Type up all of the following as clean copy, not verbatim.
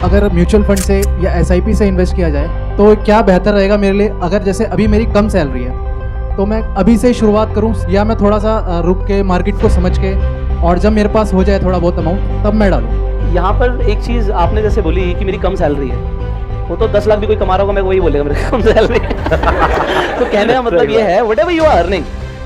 अगर mutual fund से या एसआईपी से इन्वेस्ट किया जाए तो क्या बेहतर रहेगा मेरे लिए? अगर जैसे अभी मेरी कम सैलरी है तो मैं अभी से ही शुरुआत करूं या मैं थोड़ा सा रुक के मार्केट को समझ के और जब मेरे पास हो जाए थोड़ा बहुत अमाउंट तब मैं डालूं? यहाँ पर एक चीज़ आपने जैसे बोली कि मेरी कम सैलरी है, वो तो 10 लाख भी कोई कमा रहा होगा मैं वही बोलेगा मेरी कम सैलरी तो कहने का मतलब ये है व्हाटएवर यू आर अर्निंग,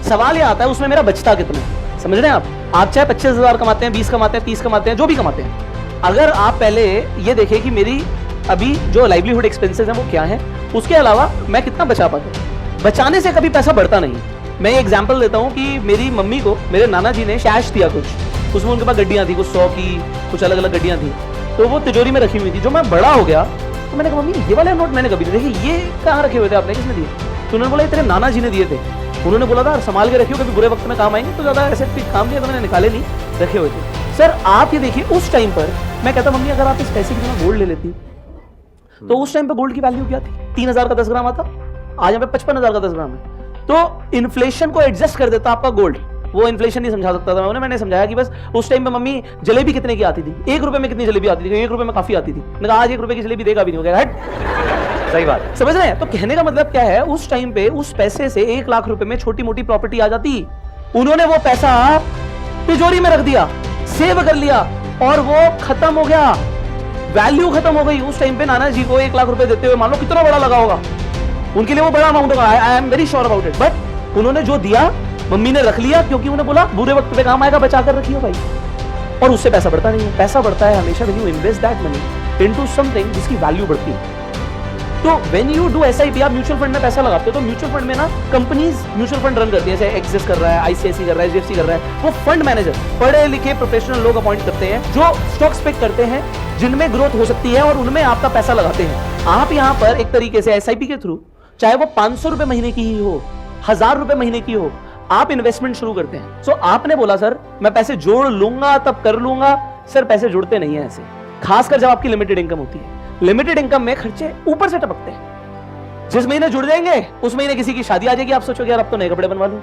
सवाल ये आता है उसमें मेरा बचता कितना है। समझ रहे हैं आप चाहे 25,000 कमाते हैं, 20 कमाते हैं, 30 कमाते हैं, जो भी कमाते हैं, अगर आप पहले ये देखें कि मेरी अभी जो लाइवलीहुड एक्सपेंसेस हैं वो क्या है, उसके अलावा मैं कितना बचा पाता हूँ। बचाने से कभी पैसा बढ़ता नहीं। मैं ये एग्जांपल देता हूँ कि मेरी मम्मी को मेरे नाना जी ने कैश दिया कुछ, उसमें उनके पास गड्डियाँ थी, कुछ 100 की कुछ अलग अलग गड्डियाँ थी, तो वो तिजोरी में रखी हुई थी। जो मैं बड़ा हो गया तो मैंने कहा मम्मी ये वाले नोट मैंने कभी नहीं देखे, ये कहाँ रखे हुए थे आपने, किसने दिए? तो उन्होंने बोला तेरे नाना जी ने दिए थे, उन्होंने बोला था संभाल के रखियो कभी बुरे वक्त में काम आएंगे। तो ज्यादा ऐसे काम दिया तो मैंने निकाले नहीं, रखे हुए थे। सर आप ये देखिए उस टाइम पर मैं कहता मम्मी अगर आप इस पैसे की जगह गोल्ड ले लेती तो उस टाइम पे गोल्ड की वैल्यू क्या थी? 3,000 का 10 ग्राम आता, आज यहाँ पे 55,000 का 10 ग्राम है। तो इन्फ्लेशन को एडजस्ट कर देता आपका गोल्ड। वो इन्फ्लेशन नहीं समझा सकता था मैंने समझाया कि बस उस टाइम पे मम्मी जलेबी कितने की आती थी, 1 रुपए में कितनी जलेबी आती थी? 1 रुपए में काफी आती थी। मैंने कहा आज 1 रुपए की जलेबी देगा भी नहीं, हो गया हट। सही बात, समझ रहे हैं? तो कहने का मतलब क्या है, उस टाइम पे उस पैसे से 1 लाख रुपए में छोटी मोटी प्रॉपर्टी आ जाती। उन्होंने वो पैसा तिजोरी में रख दिया, सेव कर लिया और वो खत्म हो गया, वैल्यू खत्म हो गई। उस टाइम पे नाना जी को 1 लाख रुपए देते हुए मान लो कितना बड़ा लगा होगा, उनके लिए वो बड़ा अमाउंट होगा, I am very sure about it. But उन्होंने जो दिया मम्मी ने रख लिया, क्योंकि उन्हें बोला बुरे वक्त पे काम आएगा, बचा कर रखियो भाई। और उससे पैसा बढ़ता नहीं है। पैसा बढ़ता है हमेशा when you invest that money into something जिसकी वैल्यू बढ़ती है। तो व्हेन यू डू एसआईपी, आप म्यूचुअल फंड में पैसा लगाते हो तो म्यूचुअल फंड में ना कंपनीज म्यूचुअल फंड रन करती है, जैसे एक्सिस कर रहा है, आईसीआईसी कर रहा है, एचडीएफसी कर रहा है। वो फंड मैनेजर पढ़े लिखे प्रोफेशनल लोग अपॉइंट करते हैं जो स्टॉक्स पिक करते हैं जिनमें ग्रोथ हो सकती है और उनमें आपका पैसा लगाते हैं। आप यहाँ पर एक तरीके से एसआईपी के थ्रू, चाहे वो 500 रुपए महीने की ही हो, 1000 रुपए महीने की हो, आप इन्वेस्टमेंट शुरू करते हैं। सो आपने बोला सर मैं पैसे जोड़ लूंगा तब कर लूंगा, सर पैसे जुड़ते नहीं है ऐसे, खासकर जब आपकी लिमिटेड इनकम होती है। लिमिटेड इनकम में खर्चे ऊपर से टपकते हैं। जिस महीने जुड़ जाएंगे उस महीने किसी की शादी आ जाएगी, आप सोचोगे यार अब तो नए कपड़े बनवा लूं।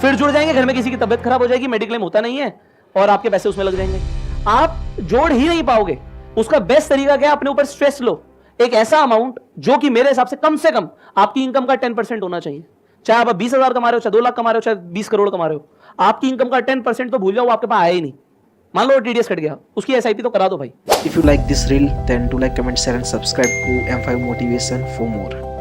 फिर जुड़ जाएंगे, घर में किसी की तबियत खराब हो जाएगी, मेडिक्लेम होता नहीं है और आपके पैसे उसमें लग जाएंगे। आप जोड़ ही नहीं पाओगे। उसका बेस्ट तरीका क्या है, अपने ऊपर स्ट्रेस लो, एक ऐसा अमाउंट जो कि मेरे हिसाब से कम आपकी इनकम का 10% होना चाहिए। चाहे आप 20,000 कमा रहे हो, चाहे 2 लाख कमा रहे हो, चाहे 20 करोड़ कमा रहे हो, आपकी इनकम का 10% तो भूल जाओ, आपके पास आया ही नहीं। मान लो टीडीएस कट गया, उसकी एसआईपी तो करा दो भाई। If you like this reel, then do like, comment, share and subscribe to M5 Motivation for more.